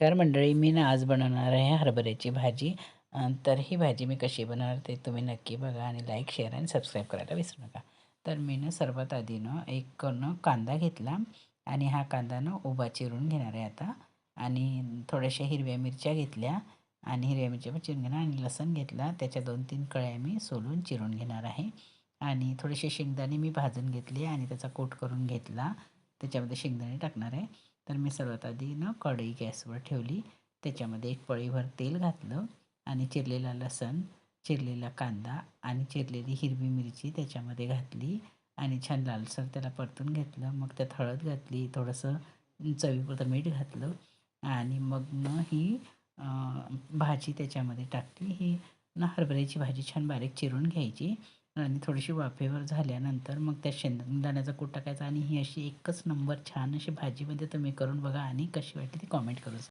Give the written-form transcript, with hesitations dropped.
तर मंडळी मी ना आज बनवणार आहे हरभऱ्याची भाजी. तर ही भाजी मी कशी बनवणार ते तुम्ही नक्की बघा आणि लाईक, शेअर आणि सबस्क्राईब करायला विसरू नका. तर मी ना सर्वात आधी ना एक कांदा घेतला आणि हा कांदा ना उभा चिरून घेणार आहे आता. आणि थोड्याशा हिरव्या मिरच्या घेतल्या आणि हिरव्या मिरच्या पण चिरून घेणार आणि लसूण घेतला. त्याच्या 2-3 कळ्या मी सोलून चिरून घेणार आहे. आणि थोडेसे शेंगदाणे मी भाजून घेतले आणि त्याचा कूट करून घेतला. त्याच्यामध्ये शेंगदाणे टाकणार आहे. तर मी सर्वात आधी ना कढई गॅसवर ठेवली. त्याच्यामध्ये एक पळीभर तेल घातलं आणि चिरलेला लसूण, चिरलेला कांदा आणि चिरलेली हिरवी मिरची त्याच्यामध्ये घातली आणि छान लालसर त्याला परतून घेतलं. मग त्यात हळद घातली, थोडंसं चवीपुरतं मीठ घातलं आणि मग न ही भाजी त्याच्यामध्ये टाकली. ही ना हरभऱ्याची भाजी छान बारीक चिरून घ्यायची आणि थोडीशी वाफेवर झाल्यानंतर मग त्या शेंगदाण्याचा कूट टाकायचा आणि ही अशी एकच नंबर छान अशी भाजीमध्ये तुम्ही करून बघा आणि कशी वाटली ती कॉमेंट करू.